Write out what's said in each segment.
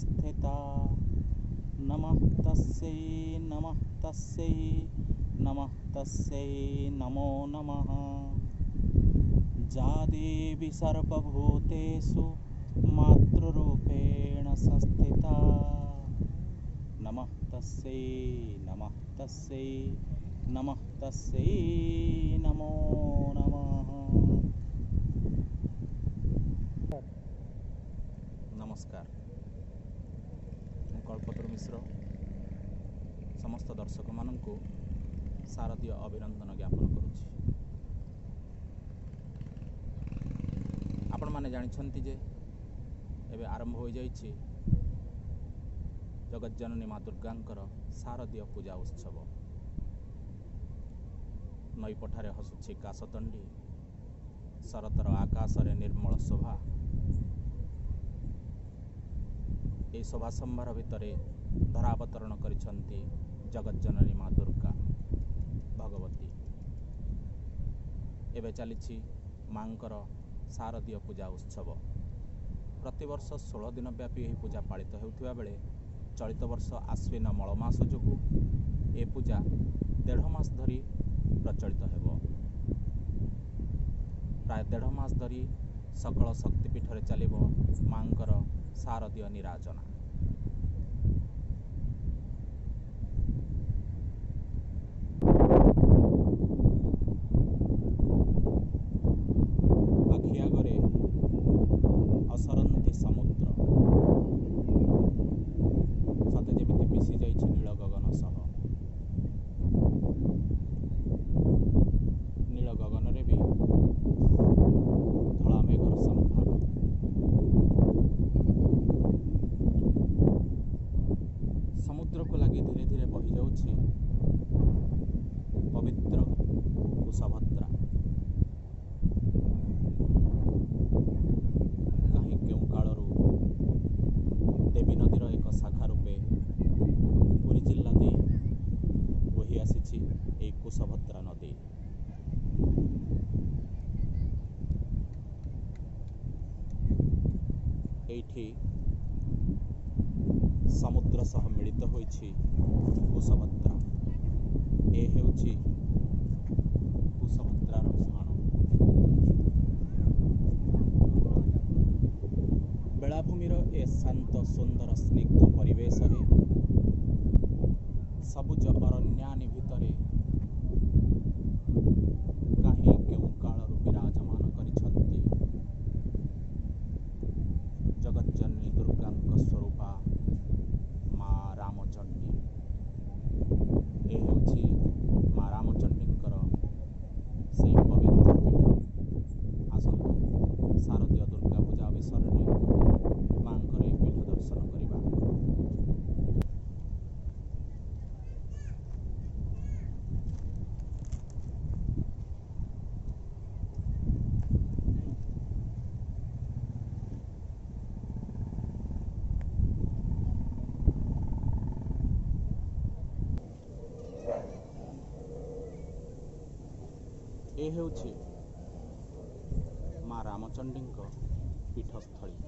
संस्थिता। नमः तस्यै नमः तस्यै नमः तस्यै नमो नमः। या देवी सर्वभूतेषु मातृरूपेण संस्थिता। नमः तस्यै नमः तस्यै नमः तस्यै नमो नमः। नमस्कार, कल्पतरु मिश्र समस्त दर्शक मानू शारदीय अभिनंदन ज्ञापन करुछि। आपण माने जानिछंती जे एबे आरंभ हो जाइछि जगज्जननी माँ दुर्गांकर शारदीय पूजा उत्सव। नई पठारे हसुछि काशतंडी, शरतर आकाशरे निर्मल शोभा। ए शोभा सम्भार भितरे धरावतरण करिछंती जगज्जननी माँ दुर्गा भगवती। एबे चलिछि मांकर शारदीय पूजा उत्सव। प्रतिवर्ष 16 दिन व्यापी यह पूजा पालित होउथिबा बेले चलित वर्ष आश्विन मलमास जोगु ए पूजा 1.5 मास धरी प्रचलित हेबो। प्राय 1.5 मास धरी सकल शक्तिपीठरे चलिबो मांकर शारदीय निराजना। आखिआगरे असरंती समुद्र सते जेमिति मिसी जाइछि नील गगन सह। नील गगन रे भी धला मेघर संभार। समुद्र को लगी धीरे धीरे बही जाउछि पवित्र कुशभद्रा। कहीं केउ कालरू देवी नदीर एक शाखा रूपे पुरी जिल्ला दे बही आसीछि ए कुशभद्रा नदी। एठी समुद्र सह मिलित होइछि कुशभद्रा। ए हेउछि कुशभद्रार मुहाण। बेलाभूमिर ए शांत सुंदर स्निग्ध परिवेश रे सबुज अरण्यानि भितरे कहीं केउ कालरू विराजमान करिछंती जगज्जननी दुर्गांक स्वरूपा माँ रामचंडी। ए हेउछि माँ रामचंडींकर सेई पवित्र पीठ। आसंतु शारदीय दुर्गा पूजा अवसर में मांकर ए पीठ दर्शन करिबा। ए हेउछि माँ रामचंडींक पीठस्थली।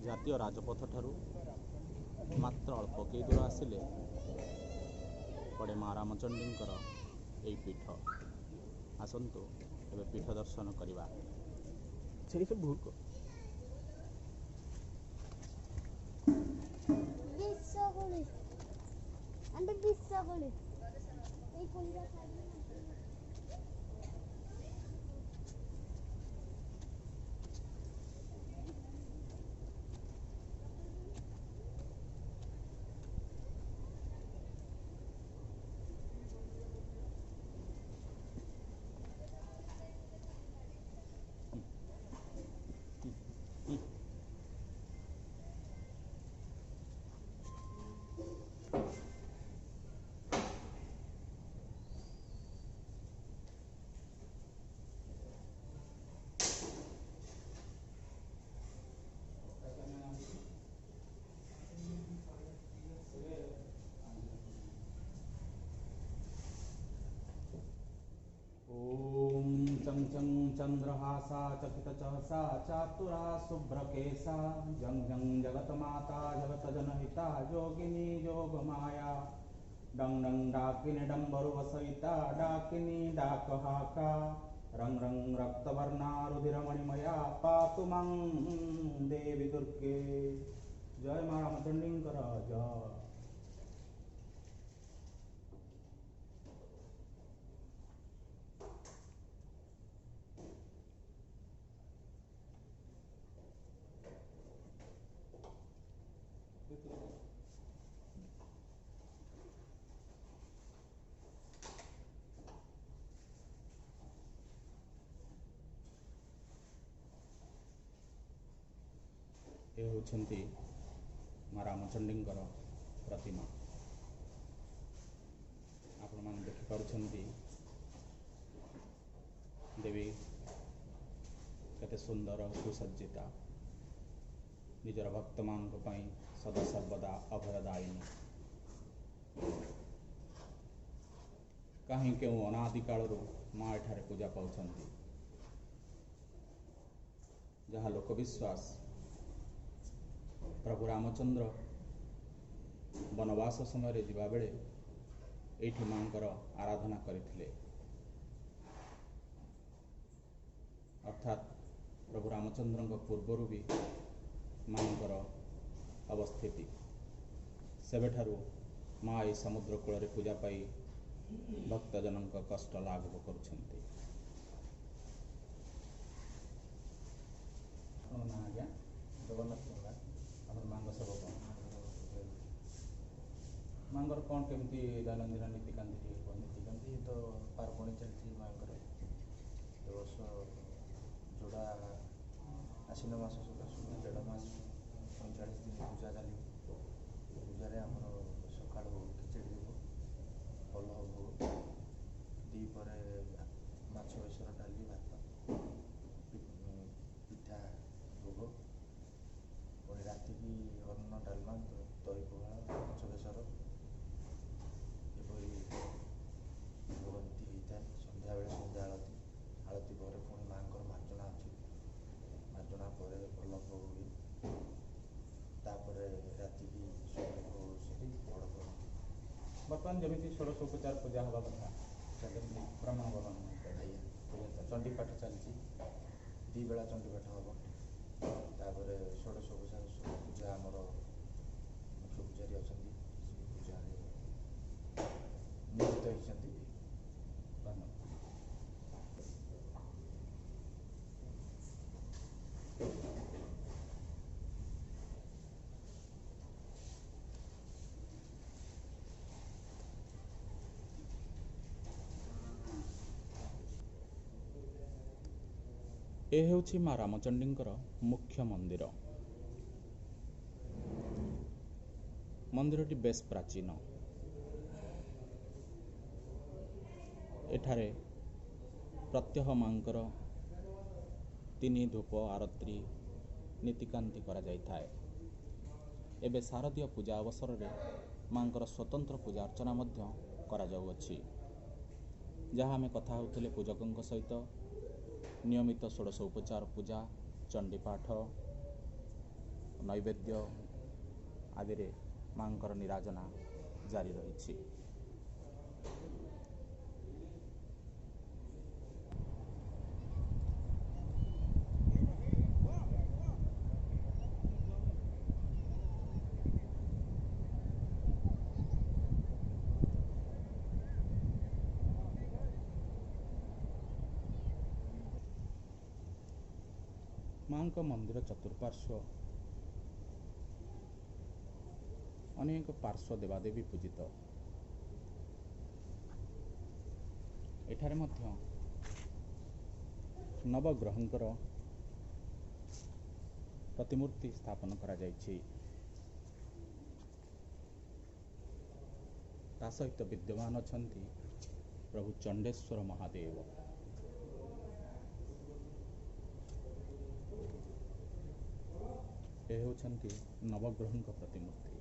जातीय राजपथ ठारू मात्र अल्प कई दूर आसिले पड़े माँ रामचंडींकर एई पीठ। आसंतु एबे पीठ दर्शन करिबा। भूल को चंद्रहासा चकितचहसा चातुरा शुभ्रकेशा जं जं जगतमाता जगतजनहिता योगिनी योगमाया डं डं डाकिनी डम्बरुवसहिता डाकिनी डाकहाका रं रं रक्तवर्णा रुधिरमणिमया पातु मां देवी दुर्गे। जय मां रामचंडींकर जय। ये होछंती मां रामचंडींकर प्रतिमा। आपण माने देखि पारुछंती देवी केते सुंदर सुसज्जिता निजर भक्त मानक पई सदा सर्वदा अभयदायिनी। कहीं केउ अनादि कालरू माँ एठारे पूजा पाउछंती। जहाँ लोक विश्वास प्रभु रामचंद्र वनवास समय जिबा बेले एठी मांकर आराधना करथिले। अर्थात प्रभु रामचंद्र पूर्वर भी मांकर अवस्थिति सेबेठारु माँ ए समुद्र कूल रे पूजा पाई भक्तजन कष्ट लाघव करुछंती। आज्ञा जगन्नाथ मांग सेवक मांगर कौन केमती दैनंदिन नीतिकांति नीतिकांति तो पार्वणी चलती मांकर वर्ष जोड़ा आश्विन मास सुधा सुधा 1.5 मास 45 दिन पूजा चली। पूजा आम सका खिचड़ी देव फल भोग दीपर माछ बेसर डाली भात पिठा भोग पुणी राति की अन्न डालमा दही पखाड़ माछ बेसर एपरी भोग नीति होता है। सन्ध्या बेले सन्ध्या आलती आलती पर पुणी मांकर मार्जना अच्छी मार्जना पर भल भोग हुए तापर राति की सूर्य भोग सरी बड़ भोग बर्तमान जमी षोड़शोपचार पूजा हवा कथा ब्रह्म भवन चंडीपाठ चलती 2 बेला चंडीपाठ हम तापर षोड़शोपचार पूजा आमर मुख्य पूजारी अच्छा पूजा नियोजित होती। ए हेउछि मां रामचंडींकर मुख्य मंदिर। मंदिरटी बेस प्राचीन। एठारे प्रत्यह मांकर 3 धूप आरती नीतिकांति करा जाय थाए। एबे शारदीय पूजा अवसर रे मांकर स्वतंत्र पूजा अर्चना मध्य करा जाउ अछि। जहाँ आमे कथा होउथिले पूजकंक सहित नियमित षोड़शोपचार पूजा चंडीपाठ नैवेद्य आदि रे मांकर निराजना जारी रही। मां मंदिर चतुर्पार्श्व अनेक पार्श्व देवादेवी पूजित। एठारे मध्य नवग्रहंकर प्रतिमूर्ति स्थापन करा जायछि। ता सहित विद्यमान अछंती प्रभु चंडेश्वर महादेव। ए होछंती नवग्रहंक प्रतिमूर्ति।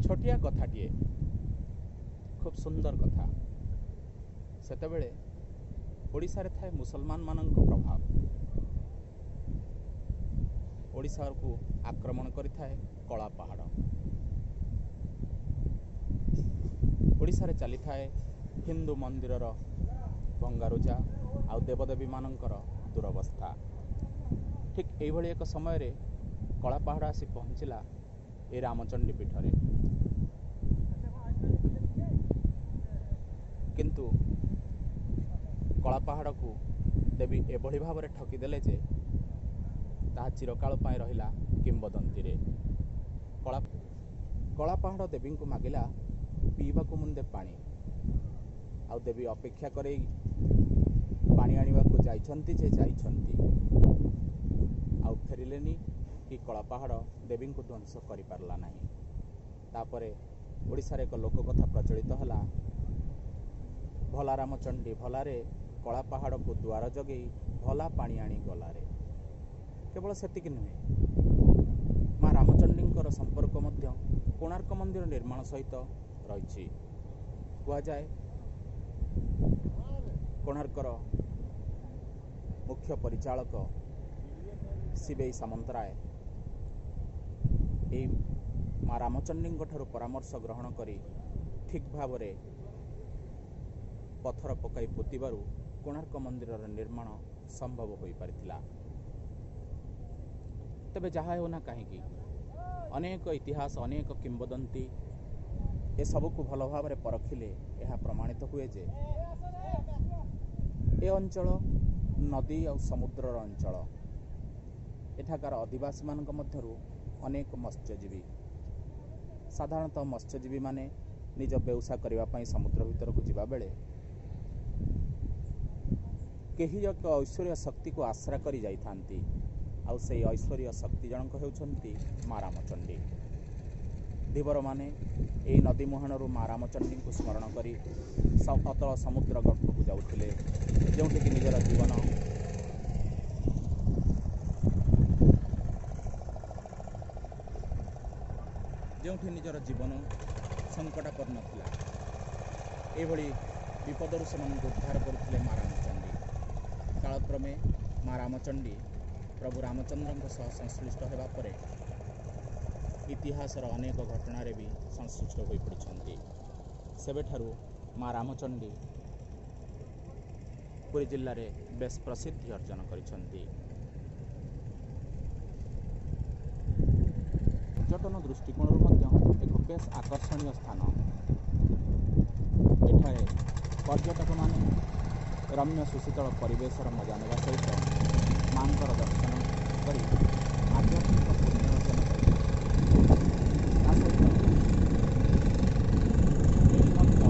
ଛୋଟିଆ କଥାଟିଏ, ଖୁବ୍ ସୁନ୍ଦର କଥା। ସେତେବେଳେ ଓଡ଼ିଶାରେ ଥାଏ ମୁସଲମାନମାନଙ୍କ ପ୍ରଭାବ। ଓଡ଼ିଶାକୁ ଆକ୍ରମଣ କରିଥାଏ କଳା ପାହାଡ଼। ଓଡ଼ିଶାରେ ଚାଲିଥାଏ ହିନ୍ଦୁ ମନ୍ଦିରର ଭଙ୍ଗାରୁଜା ଆଉ ଦେବଦେବୀମାନଙ୍କର ଦୁରବସ୍ଥା। ଠିକ୍ ଏଇଭଳି ଏକ ସମୟରେ କଳା ପାହାଡ଼ ଆସି ପହଞ୍ଚିଲା ଏ ରାମଚଣ୍ଡୀ ପୀଠରେ। କିନ୍ତୁ କଳା ପାହାଡ଼କୁ ଦେବୀ ଏଭଳି ଭାବରେ ଠକିଦେଲେ ଯେ ତାହା ଚିରକାଳ ପାଇଁ ରହିଲା କିମ୍ବଦନ୍ତୀରେ। କଳା ପାହାଡ଼ ଦେବୀଙ୍କୁ ମାଗିଲା ପିଇବାକୁ ମୁନ୍ଦେ ପାଣି, ଆଉ ଦେବୀ ଅପେକ୍ଷା କରେଇ ପାଣି ଆଣିବାକୁ ଯାଇଛନ୍ତି ଯେ ଯାଇଛନ୍ତି, ଆଉ ଫେରିଲେନି କି କଳା ପାହାଡ଼ ଦେବୀଙ୍କୁ ଧ୍ୱଂସ କରିପାରିଲା ନାହିଁ। ତାପରେ ଓଡ଼ିଶାରେ ଏକ ଲୋକକଥା ପ୍ରଚଳିତ ହେଲା, ଭଲା ରାମଚଣ୍ଡୀ ଭଲାରେ କଳା ପାହାଡ଼କୁ ଦୁଆର ଜଗେଇ ଭଲା ପାଣି ଆଣି ଗଲାରେ। କେବଳ ସେତିକି ନୁହେଁ, ମା ରାମଚଣ୍ଡୀଙ୍କର ସମ୍ପର୍କ ମଧ୍ୟ କୋଣାର୍କ ମନ୍ଦିର ନିର୍ମାଣ ସହିତ ରହିଛି। କୁହାଯାଏ କୋଣାର୍କର ମୁଖ୍ୟ ପରିଚାଳକ ଶିବେଇ ସାମନ୍ତରାୟ ଏହି ମା ରାମଚଣ୍ଡୀଙ୍କ ଠାରୁ ପରାମର୍ଶ ଗ୍ରହଣ କରି ଠିକ୍ ଭାବରେ ପଥର ପକାଇ ପୋତିବାରୁ କୋଣାର୍କ ମନ୍ଦିରର ନିର୍ମାଣ ସମ୍ଭବ ହୋଇପାରିଥିଲା। ତେବେ ଯାହା ହେଉନା କାହିଁକି, ଅନେକ ଇତିହାସ, ଅନେକ କିମ୍ବଦନ୍ତୀ ଏସବୁକୁ ଭଲ ଭାବରେ ପରଖିଲେ ଏହା ପ୍ରମାଣିତ ହୁଏ ଯେ ଏ ଅଞ୍ଚଳ ନଦୀ ଆଉ ସମୁଦ୍ରର ଅଞ୍ଚଳ। ଏଠାକାର ଅଧିବାସୀମାନଙ୍କ ମଧ୍ୟରୁ ଅନେକ ମତ୍ସ୍ୟଜୀବୀ। ସାଧାରଣତଃ ମତ୍ସ୍ୟଜୀବୀମାନେ ନିଜ ବ୍ୟବସାୟ କରିବା ପାଇଁ ସମୁଦ୍ର ଭିତରକୁ ଯିବାବେଳେ କେହି ଏକ ଐଶ୍ୱର୍ଯ୍ୟ ଶକ୍ତିକୁ ଆଶ୍ରା କରି ଯାଇଥାନ୍ତି, ଆଉ ସେହି ଐଶ୍ୱର୍ଯ୍ୟ ଶକ୍ତି ଜଣକ ହେଉଛନ୍ତି ମା ରାମଚଣ୍ଡୀ। ଧୀବରମାନେ ଏହି ନଦୀ ମୁହାଣରୁ ମା ରାମଚଣ୍ଡୀଙ୍କୁ ସ୍ମରଣ କରି ଅତଳ ସମୁଦ୍ର ଗର୍ଭକୁ ଯାଉଥିଲେ, ଯେଉଁଠିକି ନିଜର ଜୀବନ ସଙ୍କଟାପନ୍ନ ଥିଲା। ଏଭଳି ବିପଦରୁ ସେମାନଙ୍କୁ ଉଦ୍ଧାର କରୁଥିଲେ ମା ରାମଚଣ୍ଡୀ। କାଳକ୍ରମେ ମା ରାମଚଣ୍ଡୀ ପ୍ରଭୁ ରାମଚନ୍ଦ୍ରଙ୍କ ସହ ସଂଶ୍ଳିଷ୍ଟ ହେବା ପରେ ଇତିହାସର ଅନେକ ଘଟଣାରେ ବି ସଂଶ୍ଳିଷ୍ଟ ହୋଇପଡ଼ିଛନ୍ତି। ସେବେଠାରୁ ମା ରାମଚଣ୍ଡୀ ପୁରୀ ଜିଲ୍ଲାରେ ବେଶ୍ ପ୍ରସିଦ୍ଧି ଅର୍ଜନ କରିଛନ୍ତି। ପର୍ଯ୍ୟଟନ ଦୃଷ୍ଟିକୋଣରୁ ମଧ୍ୟ ଏକ ବେଶ୍ ଆକର୍ଷଣୀୟ ସ୍ଥାନ। ଏଠାରେ ପର୍ଯ୍ୟଟକମାନେ ରମ୍ୟ ସୁଶୀତଳ ପରିବେଶର ମଜା ନେବା ସହିତ ମାଙ୍କର ଦର୍ଶନ କରି ଆଧ୍ୟାତ୍ମିକ ପୁଣ୍ୟ ଅର୍ଜନ କରିଥାନ୍ତି। ତା ସହିତ ଏଠି ମଧ୍ୟ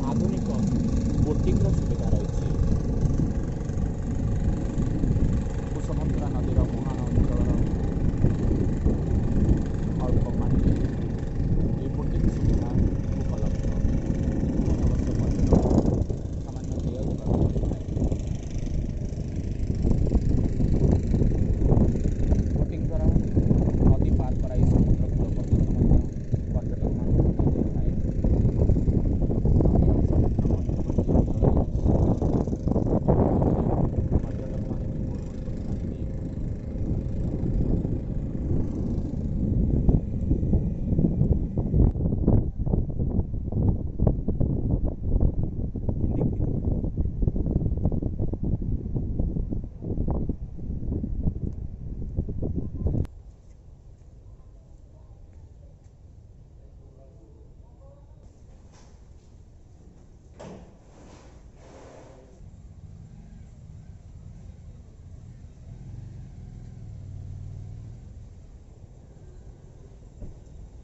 ଆଧୁନିକ ବୋଟିଂର ସୁବିଧା ରହିଛି। କୁଶଭଦ୍ରା ନଦୀର ମୁହାଣ ଅଞ୍ଚଳର ଅଳ୍ପ ପାଣିରେ ଏହି ବୋଟିଂ ସୁବିଧା ଉପଲବ୍ଧ। ଏଥିପାଇଁ ଅବଶ୍ୟ ପର୍ଯ୍ୟଟକ ସାମାନ୍ୟ ଦେୟ ଦେବାକୁ ପଡ଼ିଥାଏ।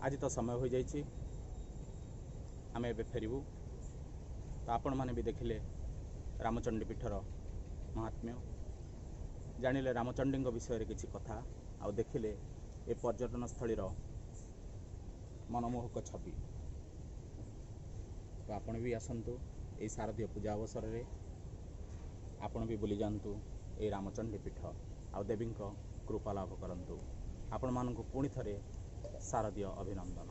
आज तो समय हो जाइए आम ए फेरबू तो आपण मैंने भी देखिले रामचंडी पीठर महात्म्य जानिले रामचंडी विषय किसी कथा आउ देखिले ए पर्यटन स्थलीर मनमोहक छवि। तो आपण भी आसतु ये शारदीय पूजा अवसर में आपण भी बुली जातु ये रामचंडी पीठ आउ देवी कृपा लाभ करंतु। आपण मानक पुणी थरे शारदीय अभिनंदन।